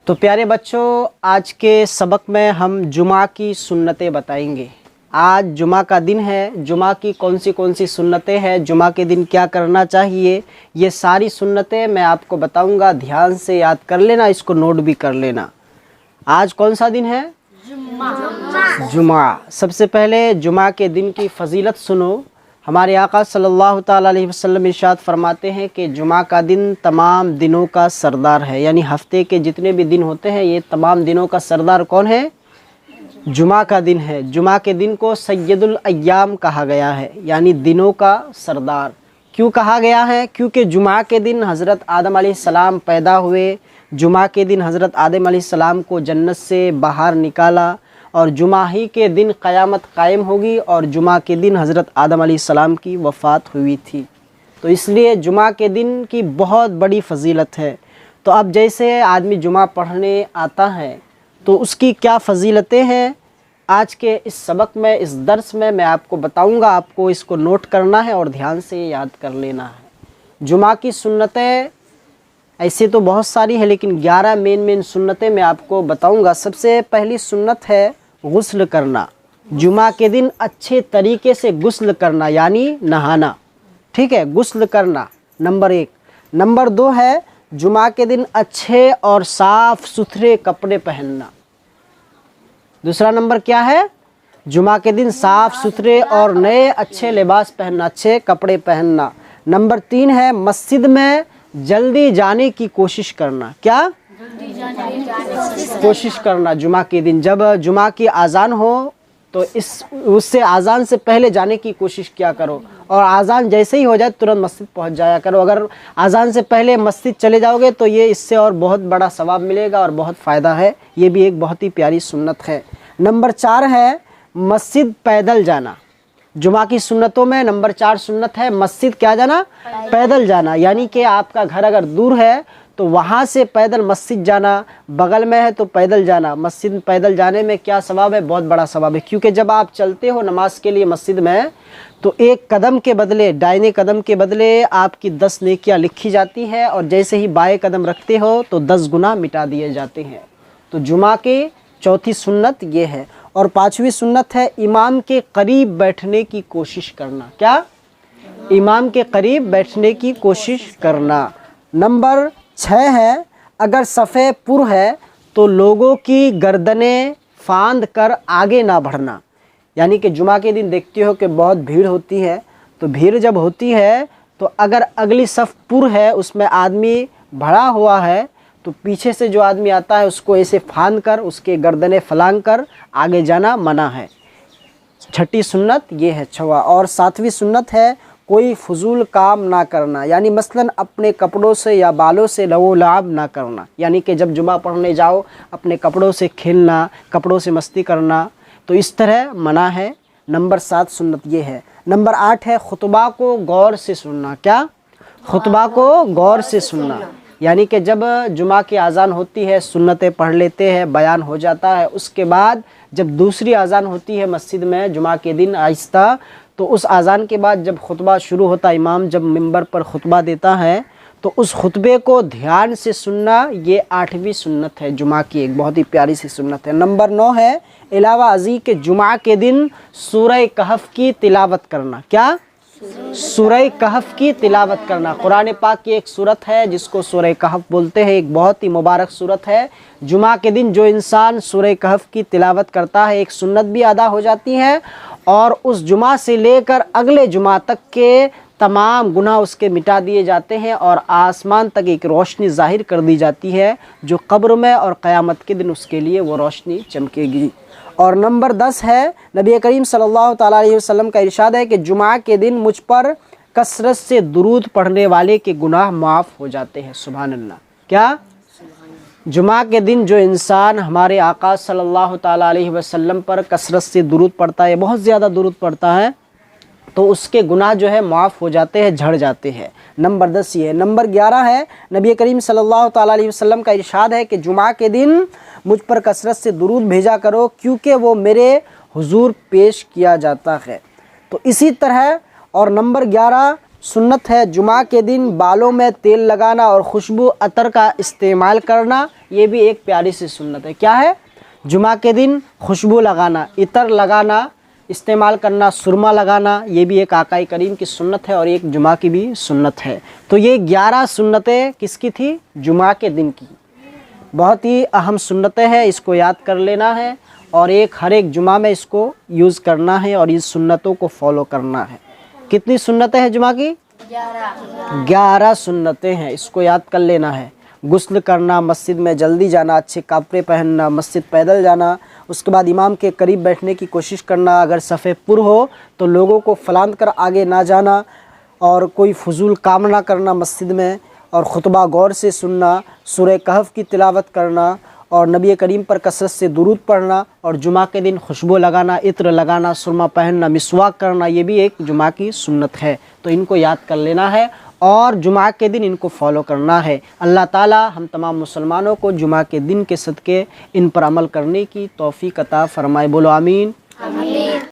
تو پیارے بچوں، آج کے سبق میں ہم جمعہ کی سنتیں بتائیں گے۔ آج جمعہ کا دن ہے، جمعہ کی کون سی سنتیں ہیں، جمعہ کے دن کیا کرنا چاہیے، یہ ساری سنتیں میں آپ کو بتاؤں گا۔ دھیان سے یاد کر لینا، اس کو نوٹ بھی کر لینا۔ آج کون سا دن ہے؟ جمعہ۔ سب سے پہلے جمعہ کے دن کی فضیلت سنو۔ ہمارے آقا صلی اللہ تعالیٰ علیہ وسلم ارشاد فرماتے ہیں کہ جمعہ کا دن تمام دنوں کا سردار ہے، یعنی ہفتے کے جتنے بھی دن ہوتے ہیں یہ تمام دنوں کا سردار کون ہے؟ جمعہ کا دن ہے۔ جمعہ کے دن کو سید الایام کہا گیا ہے، یعنی دنوں کا سردار۔ کیوں کہا گیا ہے؟ کیونکہ جمعہ کے دن حضرت آدم علیہ السلام پیدا ہوئے، جمعہ کے دن حضرت آدم علیہ السلام کو جنت سے باہر نکالا، اور جمعہ ہی کے دن قیامت قائم ہوگی، اور جمعہ کے دن حضرت آدم علیہ السلام کی وفات ہوئی تھی۔ تو اس لیے جمعہ کے دن کی بہت بڑی فضیلت ہے۔ تو اب جیسے آدمی جمعہ پڑھنے آتا ہے تو اس کی کیا فضیلتیں ہیں، آج کے اس سبق میں، اس درس میں آپ کو بتاؤں گا۔ آپ کو اس کو نوٹ کرنا ہے اور دھیان سے یاد کر لینا ہے۔ جمعہ کی سنتیں ایسے تو بہت ساری ہیں، لیکن 11 مین سنتیں میں آپ کو بتاؤں گا۔ سب سے پہلی سنت ہے غسل کرنا۔ جمعہ کے دن اچھے طریقے سے غسل کرنا، یعنی نہانا، ٹھیک ہے، غسل کرنا نمبر 1۔ نمبر 2 ہے جمعہ کے دن اچھے اور صاف ستھرے کپڑے پہننا۔ دوسرا نمبر کیا ہے؟ جمعہ کے دن صاف ستھرے اور نئے اچھے لباس پہننا، اچھے کپڑے پہننا۔ نمبر 3 ہے مسجد میں جلدی جانے کی کوشش کرنا۔ کیا؟ کوشش کرنا جمعہ کے دن، جب جمعہ کی اذان ہو تو اس سے اذان سے پہلے جانے کی کوشش کیا کرو، اور اذان جیسے ہی ہو جائے ترنت مسجد پہنچ جایا کرو۔ اگر اذان سے پہلے مسجد چلے جاؤ گے تو یہ اس سے اور بہت بڑا ثواب ملے گا اور بہت فائدہ ہے۔ یہ بھی ایک بہت ہی پیاری سنت ہے۔ نمبر 4 ہے مسجد پیدل جانا۔ جمعہ کی سنتوں میں نمبر 4 سنت ہے مسجد کیا جانا؟ پیدل جانا، یعنی کہ آپ کا گھر اگر دور ہے تو وہاں سے پیدل مسجد جانا، بغل میں ہے تو پیدل جانا۔ مسجد پیدل جانے میں کیا ثواب ہے؟ بہت بڑا ثواب ہے، کیونکہ جب آپ چلتے ہو نماز کے لیے مسجد میں تو ایک قدم کے بدلے، دائیں قدم کے بدلے آپ کی 10 نیکیاں لکھی جاتی ہے، اور جیسے ہی بائیں قدم رکھتے ہو تو 10 گنا مٹا دیے جاتے ہیں۔ تو جمعہ کی چوتھی سنت یہ ہے۔ اور 5ویں سنت ہے امام کے قریب بیٹھنے کی کوشش کرنا۔ کیا؟ امام کے قریب بیٹھنے کی کوشش کرنا۔ نمبر 6 ہے اگر صفے پر ہے تو لوگوں کی گردنیں پھاند کر آگے نہ بڑھنا، یعنی کہ جمعہ کے دن دیکھتے ہو کہ بہت بھیڑ ہوتی ہے، تو بھیڑ جب ہوتی ہے تو اگر اگلی صف پر ہے، اس میں آدمی بھرا ہوا ہے، تو پیچھے سے جو آدمی آتا ہے اس کو ایسے پھاند کر اس کے گردنیں پھلانگ کر آگے جانا منع ہے۔ 6ٹھی سنت یہ ہے 6واں۔ اور 7ویں سنت ہے کوئی فضول کام نہ کرنا، یعنی مثلاً اپنے کپڑوں سے یا بالوں سے لو و لعب نہ کرنا، یعنی کہ جب جمعہ پڑھنے جاؤ اپنے کپڑوں سے کھیلنا، کپڑوں سے مستی کرنا، تو اس طرح منع ہے۔ نمبر 7 سنت یہ ہے۔ نمبر 8 ہے خطبہ کو غور سے سننا۔ کیا؟ خطبہ کو غور سے سننا، یعنی کہ جب جمعہ کی اذان ہوتی ہے سنتیں پڑھ لیتے ہیں، بیان ہو جاتا ہے، اس کے بعد جب دوسری اذان ہوتی ہے مسجد میں جمعہ کے دن آہستہ، تو اس اذان کے بعد جب خطبہ شروع ہوتا ہے، امام جب منبر پر خطبہ دیتا ہے تو اس خطبے کو دھیان سے سننا، یہ 8ویں سنت ہے جمعہ کی، ایک بہت ہی پیاری سی سنت ہے۔ نمبر 9 ہے علاوہ ازیں کہ جمعہ کے دن سورہ کہف کی تلاوت کرنا۔ کیا؟ سورہ کہف کی تلاوت کرنا۔ قرآن پاک کی ایک سورت ہے جس کو سورہ کہف بولتے ہیں، ایک بہت ہی مبارک سورت ہے۔ جمعہ کے دن جو انسان سورہ کہف کی تلاوت کرتا ہے ایک سنت بھی ادا ہو جاتی ہے، اور اس جمعہ سے لے کر اگلے جمعہ تک کے تمام گناہ اس کے مٹا دیے جاتے ہیں، اور آسمان تک ایک روشنی ظاہر کر دی جاتی ہے جو قبر میں اور قیامت کے دن اس کے لیے وہ روشنی چمکے گی۔ اور نمبر 10 ہے نبی کریم صلی اللہ تعالیٰ علیہ وسلم کا ارشاد ہے کہ جمعہ کے دن مجھ پر کثرت سے درود پڑھنے والے کے گناہ معاف ہو جاتے ہیں۔ سبحان اللہ۔ کیا؟ جمعہ کے دن جو انسان ہمارے آقا صلی اللہ تعالیٰ علیہ وسلم پر کثرت سے درود پڑھتا ہے، بہت زیادہ درود پڑھتا ہے، تو اس کے گناہ جو ہے معاف ہو جاتے ہیں، جھڑ جاتے ہیں۔ نمبر 10 یہ ہے۔ نمبر 11 ہے نبی کریم صلی اللہ تعالیٰ علیہ وسلم کا ارشاد ہے کہ جمعہ کے دن مجھ پر کثرت سے درود بھیجا کرو کیونکہ وہ میرے حضور پیش کیا جاتا ہے۔ تو اسی طرح اور نمبر 11 سنت ہے جمعہ کے دن بالوں میں تیل لگانا اور خوشبو عطر کا استعمال کرنا، یہ بھی ایک پیاری سی سنت ہے۔ کیا ہے؟ جمعہ کے دن خوشبو لگانا، عطر لگانا، استعمال کرنا، سرما لگانا، یہ بھی ایک آقا کریم کی سنت ہے اور ایک جمعہ کی بھی سنت ہے۔ تو یہ 11 سنتیں کس کی تھی؟ جمعہ کے دن کی۔ بہت ہی اہم سنتیں ہیں، اس کو یاد کر لینا ہے اور ہر ایک جمعہ میں اس کو یوز کرنا ہے اور اس سنتوں کو فالو کرنا ہے۔ کتنی سنتیں ہیں جمعہ کی؟ 11 سنتیں ہیں، اس کو یاد کر لینا ہے۔ غسل کرنا، مسجد میں جلدی جانا، اچھے کپڑے پہننا، مسجد پیدل جانا، اس کے بعد امام کے قریب بیٹھنے کی کوشش کرنا، اگر صف پر ہو تو لوگوں کو پھلانگ کر آگے نہ جانا اور کوئی فضول کام نہ کرنا مسجد میں، اور خطبہ غور سے سننا، سورہ کہف کی تلاوت کرنا اور نبی کریم پر کثرت سے درود پڑھنا، اور جمعہ کے دن خوشبو لگانا، عطر لگانا، سرما پہننا، مسواک کرنا، یہ بھی ایک جمعہ کی سنت ہے۔ تو ان کو یاد کر لینا ہے اور جمعہ کے دن ان کو فالو کرنا ہے۔ اللہ تعالی ہم تمام مسلمانوں کو جمعہ کے دن کے صدقے ان پر عمل کرنے کی توفیق عطا فرمائے۔ بولو آمین۔